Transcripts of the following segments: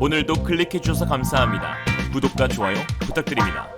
오늘도 클릭해주셔서 감사합니다. 구독과 좋아요 부탁드립니다.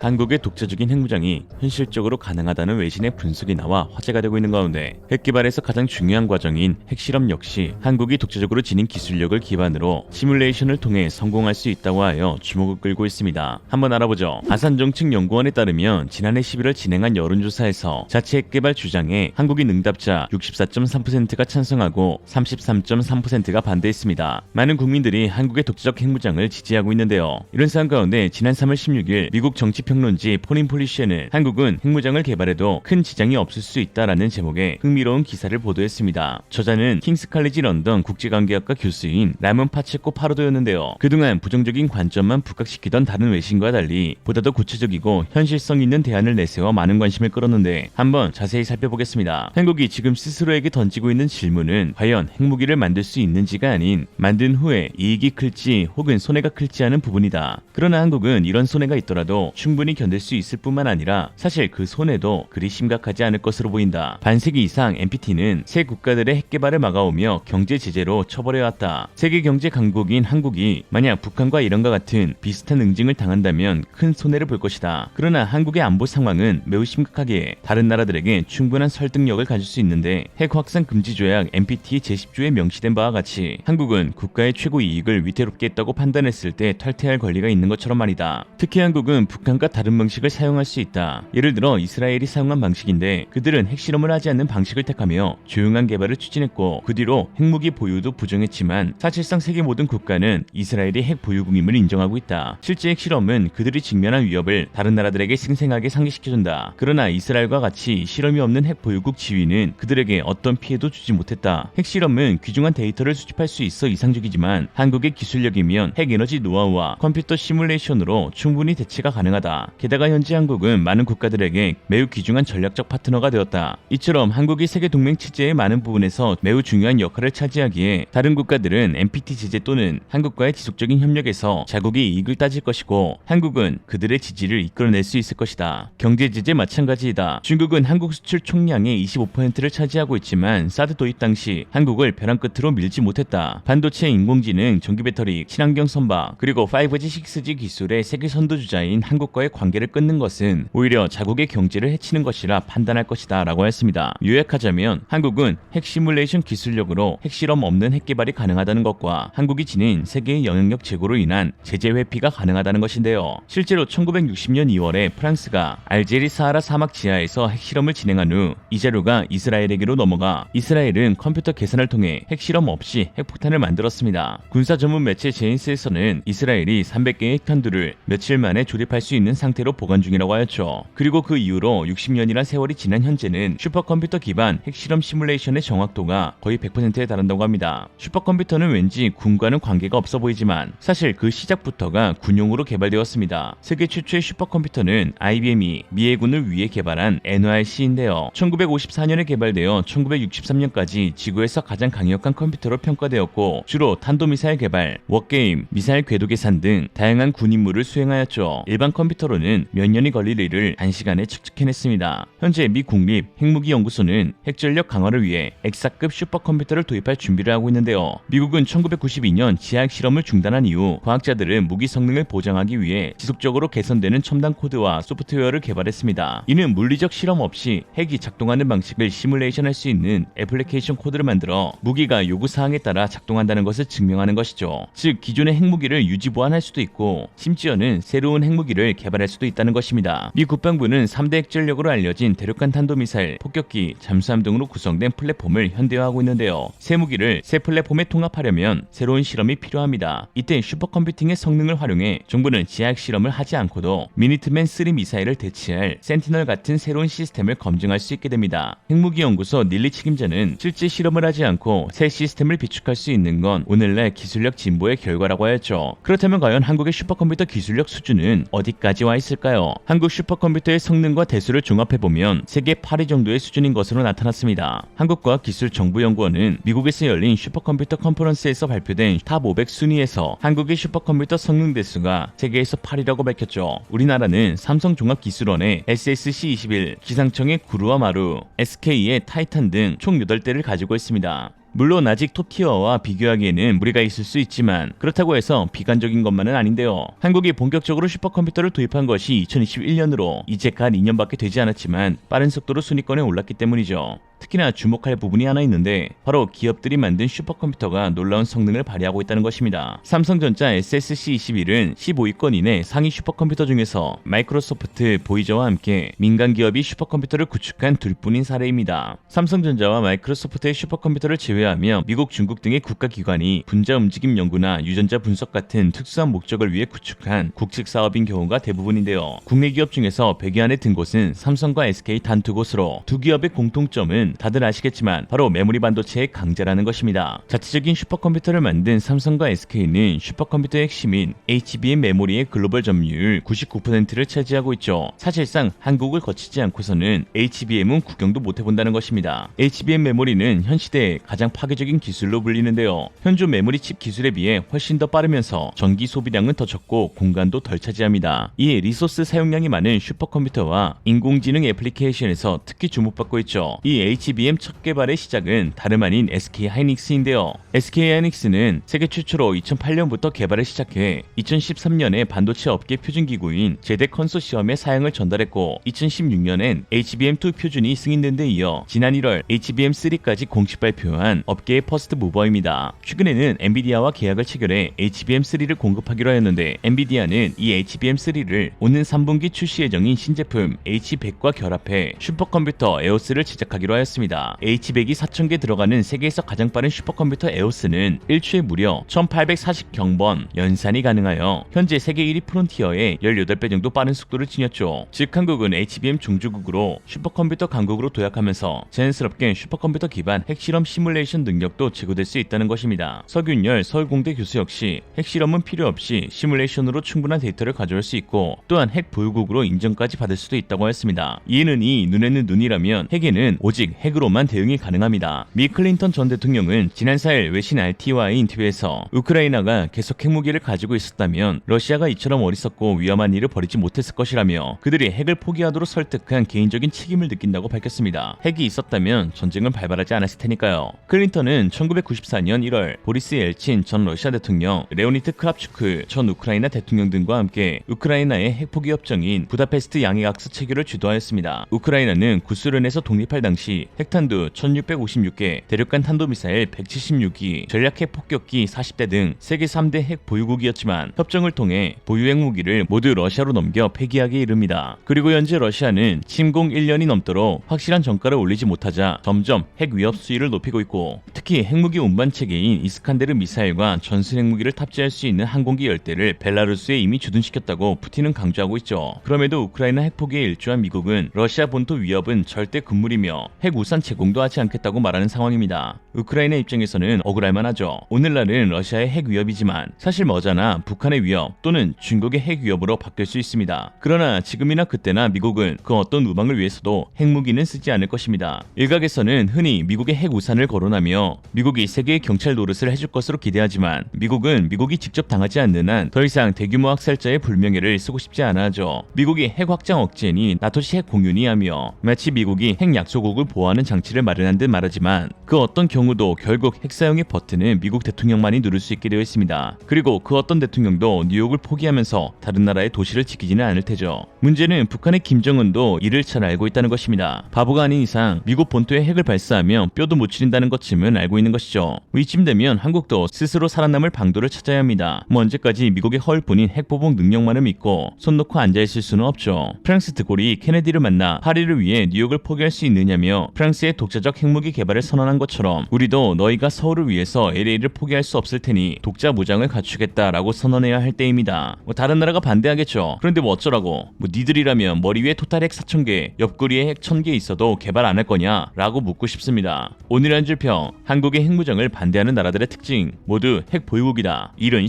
한국의 독자적인 핵무장이 현실적으로 가능하다는 외신의 분석이 나와 화제가 되고 있는 가운데 핵개발에서 가장 중요한 과정인 핵실험 역시 한국이 독자적으로 지닌 기술력을 기반으로 시뮬레이션을 통해 성공할 수 있다고 하여 주목을 끌고 있습니다. 한번 알아보죠. 아산정책연구원에 따르면 지난해 11월 진행한 여론조사에서 자체 핵개발 주장에 한국인 응답자 64.3%가 찬성하고 33.3%가 반대했습니다. 많은 국민들이 한국의 독자적 핵무장을 지지하고 있는데요. 이런 상황 가운데 지난 3월 16일 미국 정치평론지 포린 폴리시에는 한국은 핵무장을 개발해도 큰 지장이 없을 수 있다라는 제목의 흥미로운 기사를 보도했습니다. 저자는 킹스 칼리지 런던 국제관계학과 교수인 라몬 파체코 파로도였는데요. 그동안 부정적인 관점만 부각시키던 다른 외신과 달리 보다 더 구체적이고 현실성 있는 대안을 내세워 많은 관심을 끌었는데 한번 자세히 살펴보겠습니다. 한국이 지금 스스로에게 던지고 있는 질문은 과연 핵무기를 만들 수 있는지가 아닌 만든 후에 이익이 클지 혹은 손해가 클지 하는 부분이다. 그러나 한국은 이런 손해가 있더라도 충분히 견딜 수 있을 뿐만 아니라 사실 그 손해도 그리 심각하지 않을 것으로 보인다. 반세기 이상 NPT는 새 국가들의 핵개발을 막아오며 경제 제재로 처벌해왔다. 세계 경제 강국인 한국이 만약 북한과 이란과 같은 비슷한 응징을 당한다면 큰 손해를 볼 것이다. 그러나 한국의 안보 상황은 매우 심각하기에 다른 나라들에게 충분한 설득력을 가질 수 있는데 핵 확산 금지 조약 NPT 제10조에 명시된 바와 같이 한국은 국가의 최고 이익을 위태롭게 했다고 판단했을 때 탈퇴할 권리가 있는 것처럼 말이다. 특히 한국은 북한과 다른 방식을 사용할 수 있다. 예를 들어 이스라엘이 사용한 방식인데 그들은 핵실험을 하지 않는 방식을 택하며 조용한 개발을 추진했고 그 뒤로 핵무기 보유도 부정했지만 사실상 세계 모든 국가는 이스라엘이 핵 보유국임을 인정하고 있다. 실제 핵실험은 그들이 직면한 위협을 다른 나라들에게 생생하게 상기시켜준다. 그러나 이스라엘과 같이 실험이 없는 핵 보유국 지위는 그들에게 어떤 피해도 주지 못했다. 핵실험은 귀중한 데이터를 수집할 수 있어 이상적이지만 한국의 기술력이면 핵에너지 노하우와 컴퓨터 시뮬레이션으로 충분히 대체가 가능하다. 게다가 현재 한국은 많은 국가들에게 매우 귀중한 전략적 파트너가 되었다. 이처럼 한국이 세계 동맹 체제의 많은 부분에서 매우 중요한 역할을 차지하기에 다른 국가들은 NPT 제재 또는 한국과의 지속적인 협력에서 자국의 이익을 따질 것이고 한국은 그들의 지지를 이끌어낼 수 있을 것이다. 경제 제재 마찬가지이다. 중국은 한국 수출 총량의 25%를 차지하고 있지만 사드 도입 당시 한국을 벼랑 끝으로 밀지 못했다. 반도체, 인공지능, 전기배터리, 친환경 선박 그리고 5G, 6G 기술의 세계 선도주자인 한국과의 관계를 끊는 것은 오히려 자국의 경제를 해치는 것이라 판단할 것이다 라고 했습니다. 요약하자면 한국은 핵 시뮬레이션 기술력으로 핵실험 없는 핵개발이 가능하다는 것과 한국이 지닌 세계의 영향력 제고로 인한 제재 회피가 가능하다는 것인데요. 실제로 1960년 2월에 프랑스가 알제리 사하라 사막 지하에서 핵실험을 진행한 후 이 자료가 이스라엘에게로 넘어가 이스라엘은 컴퓨터 계산을 통해 핵실험 없이 핵폭탄을 만들었습니다. 군사 전문 매체 제인스에서는 이스라엘이 300개의 핵탄두를 며칠 만에 조립할 수 있는 상태로 보관 중이라고 하였죠. 그리고 그 이후로 60년이란 세월이 지난 현재는 슈퍼컴퓨터 기반 핵실험 시뮬레이션의 정확도가 거의 100%에 달한다고 합니다. 슈퍼컴퓨터는 왠지 군과는 관계가 없어 보이지만 사실 그 시작부터가 군용으로 개발되었습니다. 세계 최초의 슈퍼컴퓨터는 IBM이 미 해군을 위해 개발한 NRC인데요. 1954년에 개발되어 1963년까지 지구에서 가장 강력한 컴퓨터로 평가되었고 주로 탄도미사일 개발, 워게임, 미사일 궤도 계산 등 다양한 군 임무를 수행하였죠. 일반 컴퓨터로는 몇 년이 걸릴 일을 단시간에 측측해냈습니다. 현재 미 국립 핵무기연구소는 핵전력 강화를 위해 엑사급 슈퍼컴퓨터를 도입할 준비를 하고 있는데요. 미국은 1992년 지하핵 실험을 중단한 이후 과학자들은 무기 성능을 보장하기 위해 지속적으로 개선되는 첨단 코드와 소프트웨어를 개발했습니다. 이는 물리적 실험 없이 핵이 작동하는 방식을 시뮬레이션할 수 있는 애플리케이션 코드를 만들어 무기가 요구사항에 따라 작동한다는 것을 증명하는 것이죠. 즉 기존의 핵무기를 유지보완할 수도 있고 심지어는 새로운 핵무기를 개발할 수도 있다는 것입니다. 미 국방부는 3대 핵전력으로 알려진 대륙간 탄도미사일, 폭격기, 잠수함 등으로 구성된 플랫폼을 현대화하고 있는데요. 새 무기를 새 플랫폼에 통합하려면 새로운 실험이 필요합니다. 이때 슈퍼컴퓨팅의 성능을 활용해 정부는 지하핵 실험을 하지 않고도 미니트맨 3 미사일을 대체할 센티널 같은 새로운 시스템을 검증할 수 있게 됩니다. 핵무기연구소 닐리 책임자는 실제 실험을 하지 않고 새 시스템을 비축할 수 있는 건 오늘날 기술력 진보의 결과라고 하였죠. 그렇다면 과연 한국의 슈퍼컴퓨터 기술력 수준은 어디까지 와 있을까요? 한국 슈퍼컴퓨터의 성능과 대수를 종합해보면 세계 8위 정도의 수준인 것으로 나타났습니다. 한국과학기술정보연구원은 미국에서 열린 슈퍼컴퓨터 컨퍼런스에서 발표된 탑 500 순위에서 한국의 슈퍼컴퓨터 성능 대수가 세계에서 8위라고 밝혔죠. 우리나라는 삼성종합기술원의 SSC21, 기상청의 구루와 마루, SK의 타이탄 등 총 8대를 가지고 있습니다. 물론 아직 톱티어와 비교하기에는 무리가 있을 수 있지만 그렇다고 해서 비관적인 것만은 아닌데요. 한국이 본격적으로 슈퍼컴퓨터를 도입한 것이 2021년으로 이제 갓 2년밖에 되지 않았지만 빠른 속도로 순위권에 올랐기 때문이죠. 특히나 주목할 부분이 하나 있는데 바로 기업들이 만든 슈퍼컴퓨터가 놀라운 성능을 발휘하고 있다는 것입니다. 삼성전자 SSC21은 15위권 이내 상위 슈퍼컴퓨터 중에서 마이크로소프트, 보이저와 함께 민간 기업이 슈퍼컴퓨터를 구축한 둘뿐인 사례입니다. 삼성전자와 마이크로소프트의 슈퍼컴퓨터를 제외하며 미국, 중국 등의 국가기관이 분자 움직임 연구나 유전자 분석 같은 특수한 목적을 위해 구축한 국책 사업인 경우가 대부분인데요. 국내 기업 중에서 100위 안에 든 곳은 삼성과 SK 단 두 곳으로 두 기업의 공통점은 다들 아시겠지만 바로 메모리 반도체의 강자라는 것입니다. 자체적인 슈퍼컴퓨터를 만든 삼성과 SK는 슈퍼컴퓨터의 핵심인 HBM 메모리의 글로벌 점유율 99%를 차지하고 있죠. 사실상 한국을 거치지 않고서는 HBM은 구경도 못 해본다는 것입니다. HBM 메모리는 현 시대의 가장 파괴적인 기술로 불리는데요. 현존 메모리 칩 기술에 비해 훨씬 더 빠르면서 전기 소비량은 더 적고 공간도 덜 차지합니다. 이에 리소스 사용량이 많은 슈퍼컴퓨터와 인공지능 애플리케이션에서 특히 주목받고 있죠. 이 HBM 첫 개발의 시작은 다름 아닌 SK 하이닉스인데요. SK 하이닉스는 세계 최초로 2008년부터 개발을 시작해 2013년에 반도체 업계 표준기구인 제대 컨소시엄에 사양을 전달했고 2016년엔 HBM2 표준이 승인된 데 이어 지난 1월 HBM3까지 공식 발표한 업계의 퍼스트 무버입니다. 최근에는 엔비디아와 계약을 체결해 HBM3를 공급하기로 하였는데 엔비디아는 이 HBM3를 오는 3분기 출시 예정인 신제품 H100과 결합해 슈퍼컴퓨터 에오스를 제작하기로 하였습니다. H100이 4,000개 들어가는 세계에서 가장 빠른 슈퍼컴퓨터 에오스는 1초에 무려 1840경번 연산이 가능하여 현재 세계 1위 프론티어의 18배 정도 빠른 속도를 지녔죠. 즉 한국은 HBM 종주국으로 슈퍼컴퓨터 강국으로 도약하면서 자연스럽게 슈퍼컴퓨터 기반 핵실험 시뮬레이션 능력도 제고될 수 있다는 것입니다. 서균열 서울공대 교수 역시 핵실험은 필요 없이 시뮬레이션으로 충분한 데이터를 가져올 수 있고 또한 핵 보유국으로 인정까지 받을 수도 있다고 했습니다. 이에는 이 눈에는 눈이라면 핵에는 오직 핵으로만 대응이 가능합니다. 미 클린턴 전 대통령은 지난 4일 외신 RT와의 인터뷰에서 우크라이나가 계속 핵무기를 가지고 있었다면 러시아가 이처럼 어리석고 위험한 일을 벌이지 못했을 것이라며 그들이 핵을 포기하도록 설득한 개인적인 책임을 느낀다고 밝혔습니다. 핵이 있었다면 전쟁을 발발하지 않았을 테니까요. 클린턴은 1994년 1월 보리스 엘친 전 러시아 대통령, 레오니드 크랍추크 전 우크라이나 대통령 등과 함께 우크라이나의 핵 포기 협정인 부다페스트 양해학서 체결을 주도하였습니다. 우크라이나는 구소련에서 독립할 당시 핵탄두 1656개, 대륙간 탄도미사일 176기, 전략핵 폭격기 40대 등 세계 3대 핵 보유국이었지만 협정을 통해 보유 핵무기를 모두 러시아로 넘겨 폐기하게 이릅니다. 그리고 현재 러시아는 침공 1년이 넘도록 확실한 정가를 올리지 못하자 점점 핵 위협 수위를 높이고 있고 특히 핵무기 운반 체계인 이스칸데르 미사일과 전술 핵무기를 탑재할 수 있는 항공기 10대를 벨라루스에 이미 주둔시켰다고 푸틴은 강조하고 있죠. 그럼에도 우크라이나 핵 포기에 일조한 미국은 러시아 본토 위협은 절대 금물이며 핵 우산 제공도 하지 않겠다고 말하는 상황입니다. 우크라이나 입장에서는 억울할 만하죠. 오늘날은 러시아의 핵 위협이지만 사실 머지않아 북한의 위협 또는 중국의 핵 위협으로 바뀔 수 있습니다. 그러나 지금이나 그때나 미국은 그 어떤 우방을 위해서도 핵무기는 쓰지 않을 것입니다. 일각에서는 흔히 미국의 핵 우산을 거론하며 미국이 세계의 경찰 노릇을 해줄 것으로 기대하지만 미국은 미국이 직접 당하지 않는 한 더 이상 대규모 학살자의 불명예를 쓰고 싶지 않아 하죠. 미국이 핵 확장 억제니 나토시 핵 공유니 하며 마치 미국이 핵 약소국을 보호하는 장치를 마련한 듯 말하지만 그 어떤 경우도 결국 핵 사용의 버튼은 미국 대통령만이 누를 수 있게 되어 있습니다. 그리고 그 어떤 대통령도 뉴욕을 포기하면서 다른 나라의 도시를 지키지는 않을 테죠. 문제는 북한의 김정은도 이를 잘 알고 있다는 것입니다. 바보가 아닌 이상 미국 본토에 핵을 발사하면 뼈도 못 치린다는 것쯤은 알고 있는 것이죠. 이쯤 되면 한국도 스스로 살아남을 방도를 찾아야 합니다. 언제까지 미국의 허울뿐인 핵보복 능력만을 믿고 손 놓고 앉아있을 수는 없죠. 프랑스 드골이 케네디를 만나 파리를 위해 뉴욕을 포기할 수 있느냐며 프랑스의 독자적 핵무기 개발을 선언한 것처럼 우리도 너희가 서울을 위해서 LA를 포기할 수 없을 테니 독자 무장을 갖추겠다라고 선언해야 할 때입니다. 다른 나라가 반대하겠죠. 그런데 어쩌라고? 니들이라면 머리 위에 토탈 핵 4,000개, 옆구리에 핵 1,000개 있어도 개발 안 할 거냐? 라고 묻고 싶습니다. 오늘의 한 줄평, 한국의 핵무장을 반대하는 나라들의 특징 모두 핵 보유국이다. 이런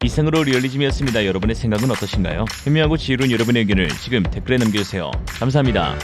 이상으로 리얼리즘이었습니다. 여러분의 생각은 어떠신가요? 현명하고 지혜로운 여러분의 의견을 지금 댓글에 남겨주세요. 감사합니다.